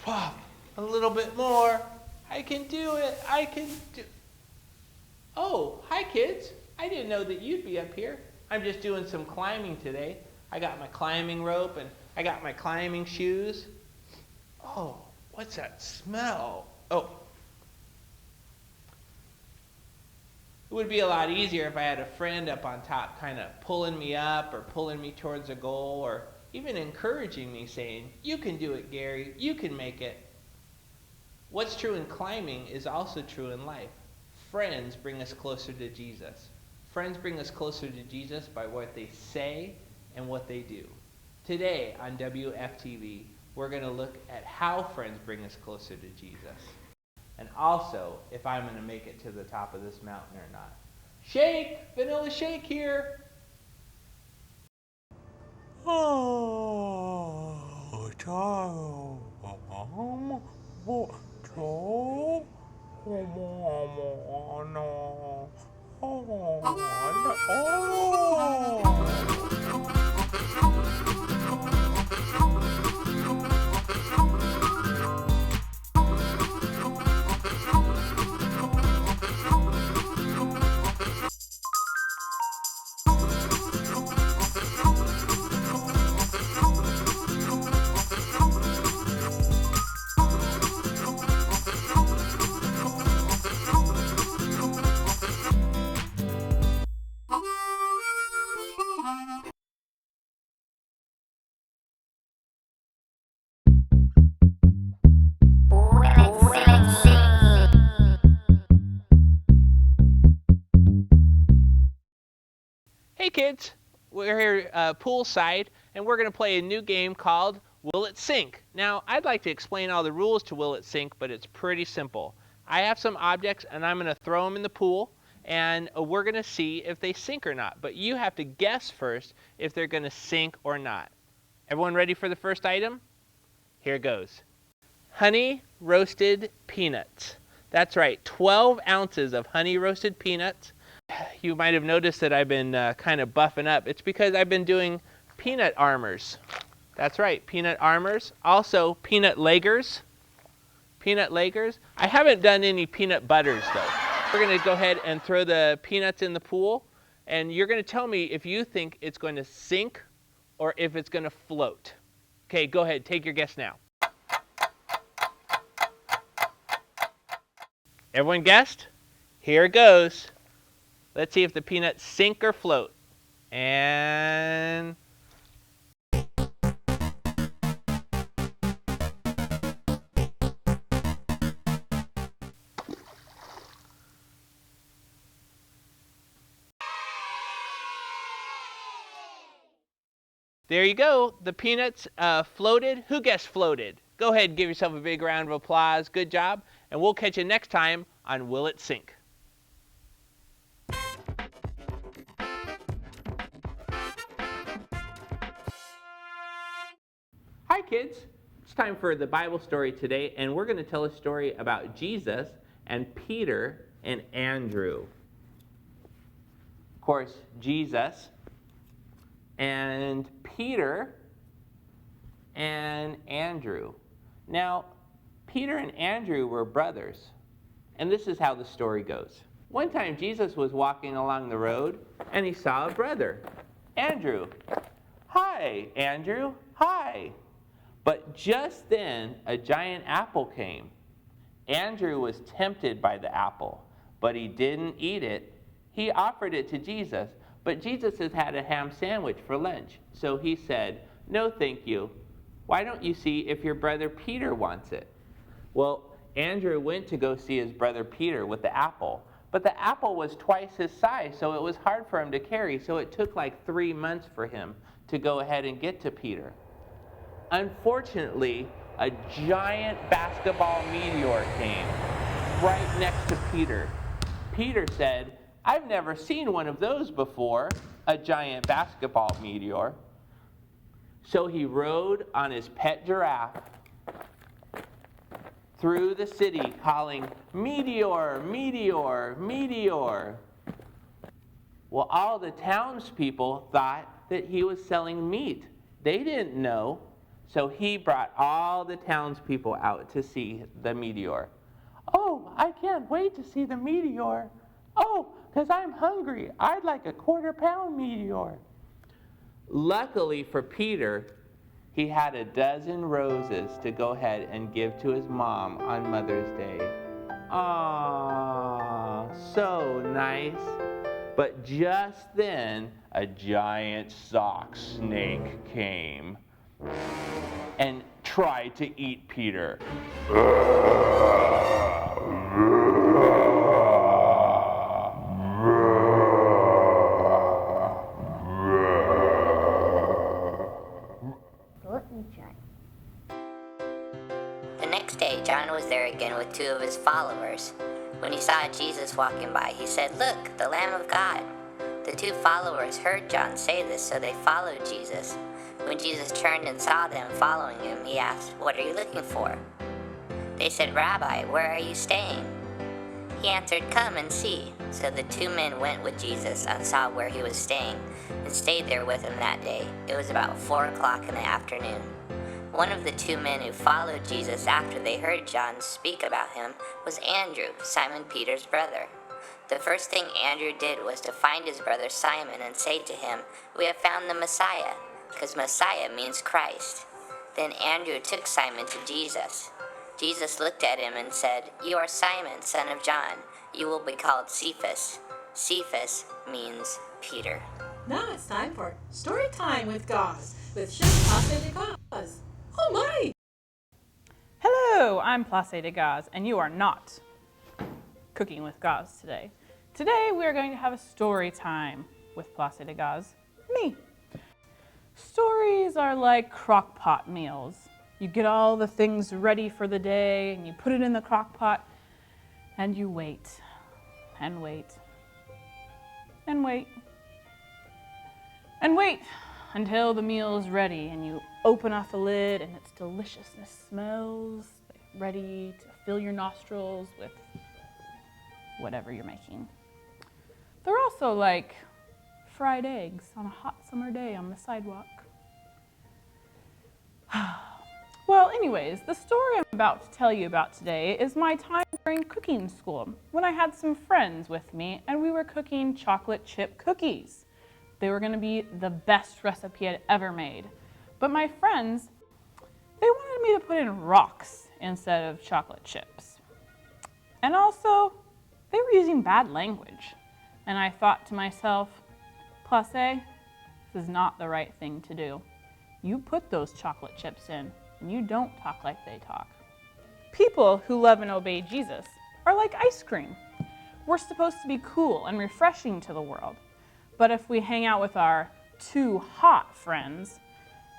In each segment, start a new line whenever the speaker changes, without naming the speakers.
A little bit more. I can do it. I can do. Oh, hi kids. I didn't know that you'd be up here. I'm just doing some climbing today. I got my climbing rope and I got my climbing shoes. Oh, what's that smell? Oh. It would be a lot easier if I had a friend up on top kind of pulling me up or pulling me towards a goal or even encouraging me saying, you can do it, Gary. You can make it. What's true in climbing is also true in life. Friends bring us closer to Jesus. Friends bring us closer to Jesus by what they say and what they do. Today on WFTV, we're going to look at how friends bring us closer to Jesus. And also, if I'm going to make it to the top of this mountain or not. Shake! Vanilla Shake here!
Oh, child.
Hey kids, we're here poolside and we're going to play a new game called Will It Sink? Now, I'd like to explain all the rules to Will It Sink, but it's pretty simple. I have some objects and I'm going to throw them in the pool and we're going to see if they sink or not. But you have to guess first if they're going to sink or not. Everyone ready for the first item? Here goes. Honey roasted peanuts. That's right, 12 ounces of honey roasted peanuts. You might have noticed that I've been kind of buffing up. It's because I've been doing peanut armors. That's right, peanut armors. Also, peanut Legers. Peanut Legers. I haven't done any peanut butters, though. We're going to go ahead and throw the peanuts in the pool, and you're going to tell me if you think it's going to sink or if it's going to float. Okay, go ahead, take your guess now. Everyone guessed? Here it goes. Let's see if the peanuts sink or float. And there you go. The peanuts floated. Who guessed floated? Go ahead and give yourself a big round of applause. Good job. And we'll catch you next time on Will It Sink? Hi kids, it's time for the Bible story today, and we're going to tell a story about Jesus and Peter and Andrew. Of course, Jesus and Peter and Andrew. Now, Peter and Andrew were brothers, and this is how the story goes. One time Jesus was walking along the road, and he saw a brother, Andrew. Hi, Andrew, hi. But just then, a giant apple came. Andrew was tempted by the apple, but he didn't eat it. He offered it to Jesus, but Jesus has had a ham sandwich for lunch. So he said, no, thank you. Why don't you see if your brother Peter wants it? Well, Andrew went to go see his brother Peter with the apple, but the apple was twice his size, so it was hard for him to carry, so it took like 3 months for him to go ahead and get to Peter. Unfortunately, a giant basketball meteor came right next to Peter. Peter said, I've never seen one of those before, a giant basketball meteor. So he rode on his pet giraffe through the city calling, meteor, meteor, meteor. Well, all the townspeople thought that he was selling meat. They didn't know. So he brought all the townspeople out to see the meteor. Oh, I can't wait to see the meteor. Oh, because I'm hungry. I'd like a quarter-pound meteor. Luckily for Peter, he had a dozen roses to go ahead and give to his mom on Mother's Day. Aww, so nice. But just then, a giant sock snake came and tried to eat Peter.
The next day, John was there again with two of his followers. When he saw Jesus walking by, he said, "Look, the Lamb of God." The two followers heard John say this, so they followed Jesus. When Jesus turned and saw them following him, he asked, "What are you looking for?" They said, "Rabbi, where are you staying?" He answered, "Come and see." So the two men went with Jesus and saw where he was staying and stayed there with him that day. It was about 4 o'clock in the afternoon. One of the two men who followed Jesus after they heard John speak about him was Andrew, Simon Peter's brother. The first thing Andrew did was to find his brother Simon and say to him, "We have found the Messiah," because Messiah means Christ. Then Andrew took Simon to Jesus. Jesus looked at him and said, "You are Simon, son of John. You will be called Cephas." Cephas means Peter.
Now it's time for Story Time with Gauze with Chef Place de Gauze. Oh my!
Hello, I'm Place de Gauze, and you are not cooking with Gauze today. Today we are going to have a story time with Place de Gauze, me. Stories are like crock pot meals. You get all the things ready for the day and you put it in the crock pot and you wait and wait and wait and wait until the meal is ready and you open up the lid and its deliciousness smells ready to fill your nostrils with whatever you're making. They're also like fried eggs on a hot summer day on the sidewalk. Well, anyways, the story I'm about to tell you about today is my time during cooking school when I had some friends with me and we were cooking chocolate chip cookies. They were going to be the best recipe I'd ever made. But my friends, they wanted me to put in rocks instead of chocolate chips. And also, they were using bad language. And I thought to myself, Place, this is not the right thing to do. You put those chocolate chips in, and you don't talk like they talk. People who love and obey Jesus are like ice cream. We're supposed to be cool and refreshing to the world. But if we hang out with our too hot friends,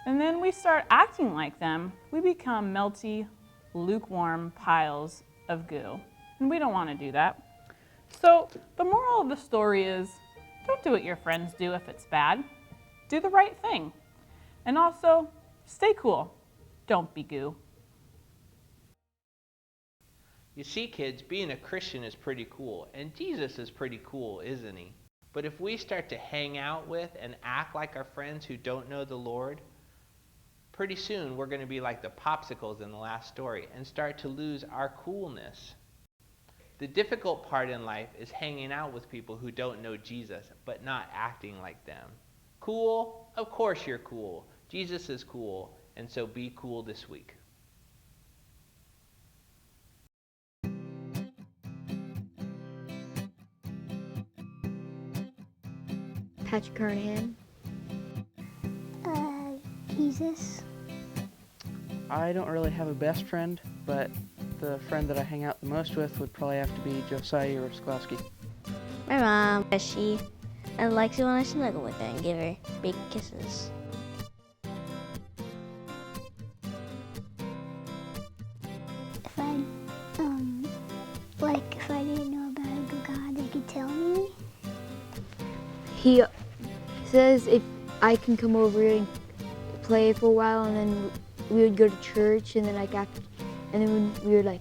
and then we start acting like them, we become melty, lukewarm piles of goo. And we don't want to do that. So the moral of the story is, don't do what your friends do if it's bad. Do the right thing. And also, stay cool. Don't be goo.
You see, kids, being a Christian is pretty cool, and Jesus is pretty cool, isn't he? But if we start to hang out with and act like our friends who don't know the Lord, pretty soon we're going to be like the popsicles in the last story and start to lose our coolness. The difficult part in life is hanging out with people who don't know Jesus, but not acting like them. Cool? Of course you're cool. Jesus is cool, and so be cool this week.
Patrick Carnahan.
Jesus.
I don't really have a best friend, but the friend that I hang out the most with would probably have to be Josiah Rosklowski.
My mom, she likes it when I snuggle with her and give her big kisses. If I didn't know about a good God, they could tell me.
He says if I can come over and play for a while, and then we would go to church, and then we would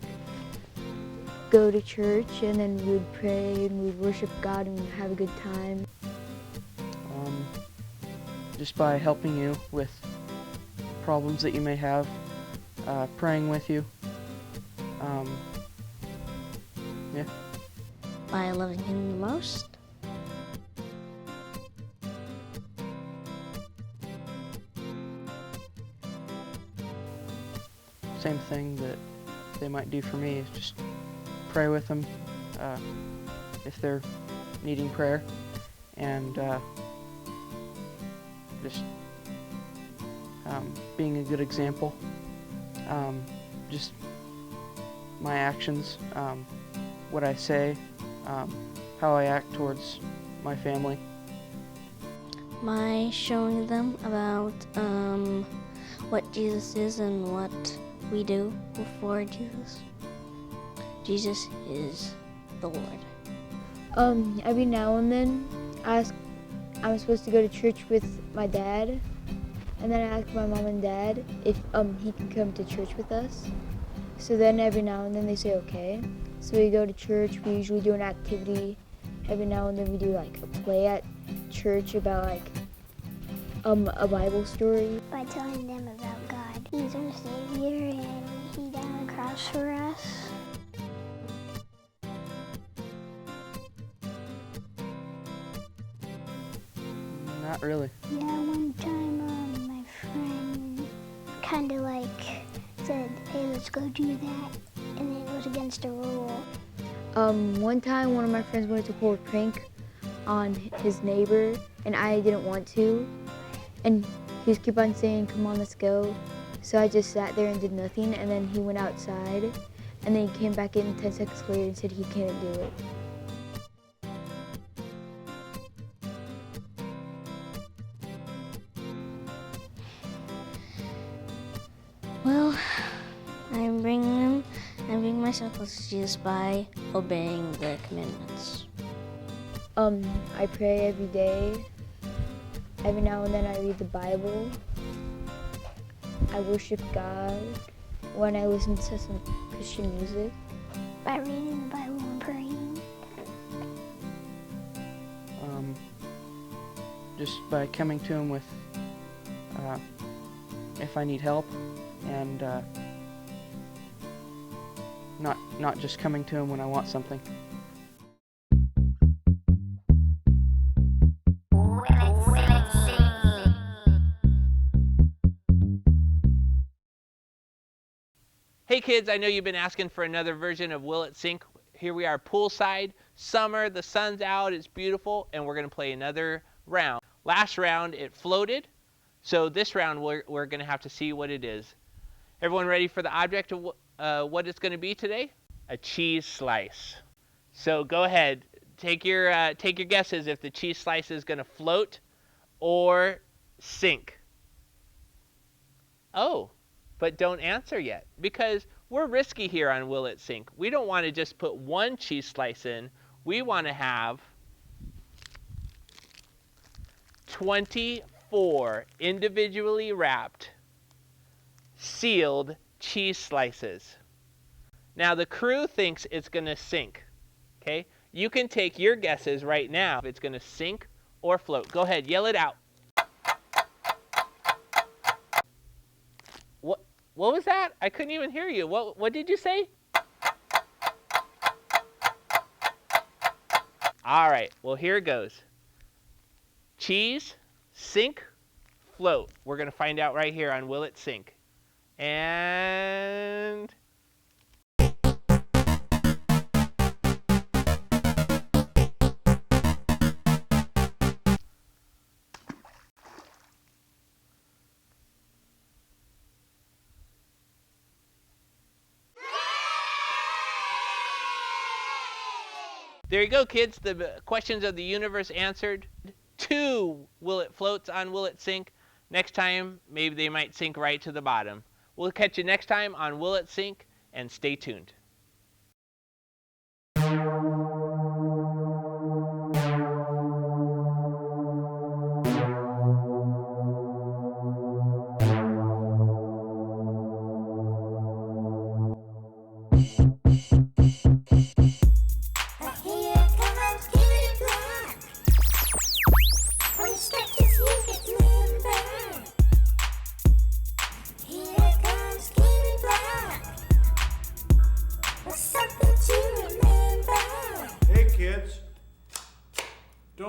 go to church, and then we would pray and we would worship God and we'd have a good time.
Just by helping you with problems that you may have, praying with you. Yeah.
By loving him the most.
Same thing that they might do for me is just pray with them if they're needing prayer, and just being a good example. Just my actions, what I say, how I act towards my family.
By showing them about what Jesus is and what we do for Jesus. Jesus is the Lord.
Every now and then, I'm supposed to go to church with my dad, and then I ask my mom and dad if he can come to church with us. So then every now and then they say okay. So we go to church. We usually do an activity. Every now and then we do like a play at church about like a Bible story.
By telling them about God. He's our Savior and He died on the cross for us.
Not really.
Yeah, one time my friend kind of like said, hey, let's go do that. And then it was against the rule.
One time one of my friends wanted to pull a prank on his neighbor, and I didn't want to. And he just kept on saying, come on, let's go. So I just sat there and did nothing, and then he went outside, and then he came back in 10 seconds later and said he couldn't do it.
Well, I bring myself close to Jesus by obeying the commandments.
I pray every day. Every now and then I read the Bible. I worship God when I listen to some Christian music.
By reading the Bible and praying.
Just by coming to him with if I need help, and not just coming to him when I want something.
Hey kids, I know you've been asking for another version of Will It Sink. Here we are poolside, summer, the sun's out, it's beautiful, and we're going to play another round. Last round it floated, so this round we're going to have to see what it is. Everyone ready for the object of what it's going to be today? A cheese slice. So go ahead, take your guesses if the cheese slice is going to float or sink. Oh. But don't answer yet, because we're risky here on Will It Sink. We don't want to just put one cheese slice in. We want to have 24 individually wrapped, sealed cheese slices. Now the crew thinks it's going to sink. Okay? You can take your guesses right now if it's going to sink or float. Go ahead, yell it out. What was that? I couldn't even hear you. What did you say? All right, well, here it goes. Cheese, sink, float. We're going to find out right here on Will It Sink. And... there you go, kids. The questions of the universe answered. 2 Will It Floats on Will It Sink. Next time, maybe they might sink right to the bottom. We'll catch you next time on Will It Sink, and stay tuned.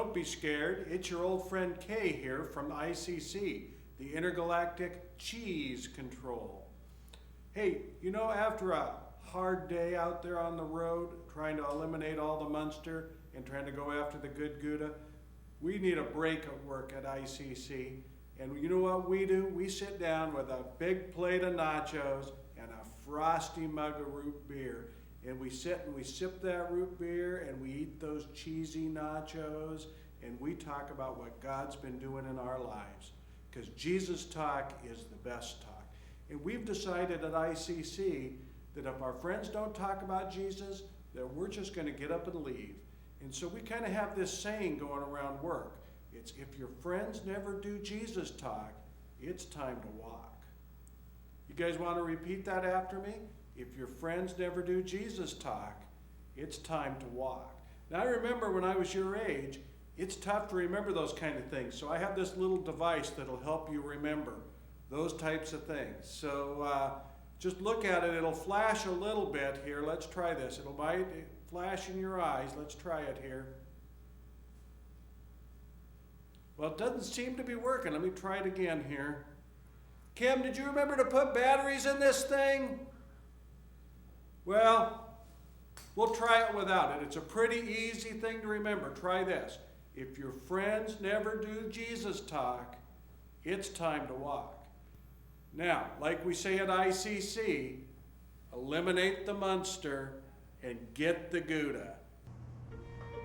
don't be scared. It's your old friend Kay here from ICC, the Intergalactic Cheese Control. Hey, you know, after a hard day out there on the road, trying to eliminate all the Munster and trying to go after the good Gouda, we need a break at work at ICC. And you know what we do? We sit down with a big plate of nachos and a frosty mug of root beer. And we sit and we sip that root beer and we eat those cheesy nachos and we talk about what God's been doing in our lives. Because Jesus talk is the best talk. And we've decided at ICC that if our friends don't talk about Jesus, that we're just going to get up and leave. And so we kind of have this saying going around work. It's if your friends never do Jesus talk, it's time to walk. You guys want to repeat that after me? If your friends never do Jesus talk, it's time to walk. Now I remember when I was your age, it's tough to remember those kind of things. So I have this little device that'll help you remember those types of things. So just look at it. It'll flash a little bit here. Let's try this. It'll flash in your eyes. Let's try it here. Well, it doesn't seem to be working. Let me try it again here. Kim, did you remember to put batteries in this thing? Well, we'll try it without it. It's a pretty easy thing to remember. Try this. If your friends never do Jesus talk, it's time to walk. Now, like we say at ICC, eliminate the Munster and get the Gouda.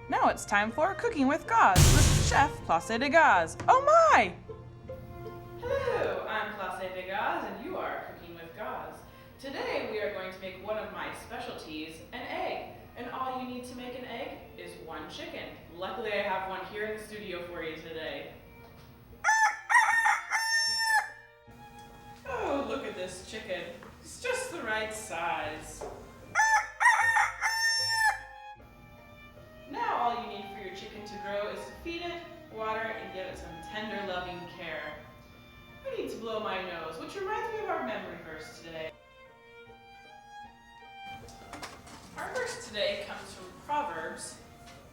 Now it's time for Cooking with Gaz with Chef Place de Gaz. Oh my!
Hello, I'm Place de Gaz and you are Cooking with Gaz. Today we are going to make one of my specialties, an egg. And all you need to make an egg is one chicken. Luckily I have one here in the studio for you today. Oh, look at this chicken. It's just the right size. Now all you need for your chicken to grow is to feed it, water, and give it some tender, loving care. I need to blow my nose, which reminds me of our memory verse today. Our verse today comes from Proverbs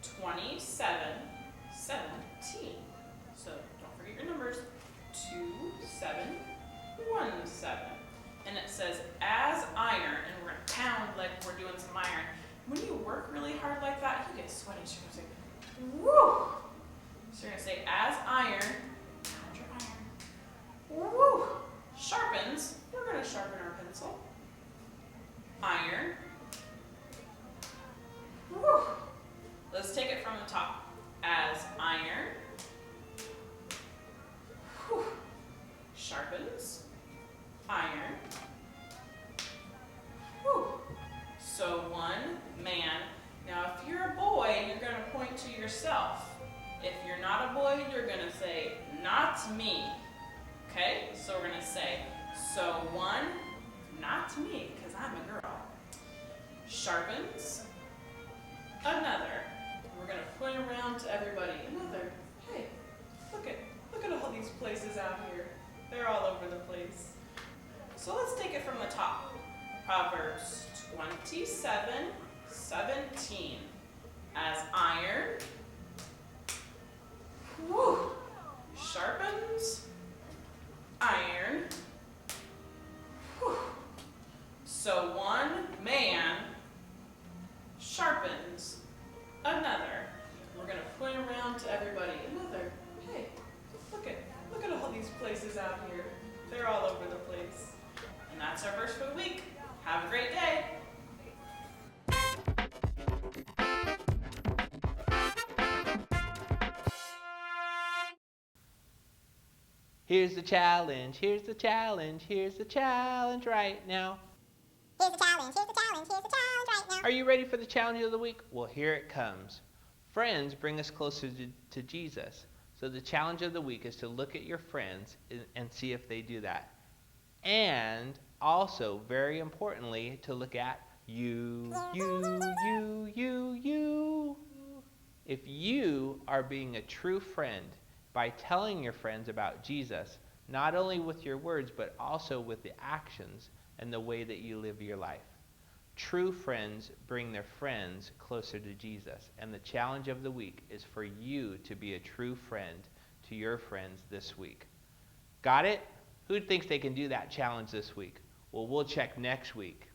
27:17. So don't forget your numbers. 27:17. And it says, as iron, and we're going to pound like we're doing some iron. When you work really hard like that, you get sweaty. So you're going to say, woo! So you're going to say, as iron, pound your iron. Woo! Sharpens. We're going to sharpen our pencil. Iron. Woo! Let's take it from the top. As iron. Whew. Sharpens. Iron. Whew. So one man. Now if you're a boy, you're going to point to yourself. If you're not a boy, you're going to say, not me. Okay? So we're going to say, so one, not me, because I'm a girl. Sharpens. Another. We're going to point around to everybody. Another. Hey, look at all these places out here. They're all over the place. So let's take it from the top. Proverbs 27:17. As iron, whew, sharpens, iron, whew. So one man sharpens another. We're going to point around to everybody. Another. Hey, look at all these places out here. They're all over the place. And that's our verse for the week. Have a great day.
Here's the challenge, here's the challenge, here's the challenge right now.
Here's the challenge, here's the challenge, here's the challenge right now.
Are you ready for the challenge of the week? Well, here it comes. Friends bring us closer to Jesus. So the challenge of the week is to look at your friends and see if they do that. And also, very importantly, to look at you. If you are being a true friend by telling your friends about Jesus, not only with your words, but also with the actions and the way that you live your life. True friends bring their friends closer to Jesus. And the challenge of the week is for you to be a true friend to your friends this week. Got it? Who thinks they can do that challenge this week? Well, we'll check next week.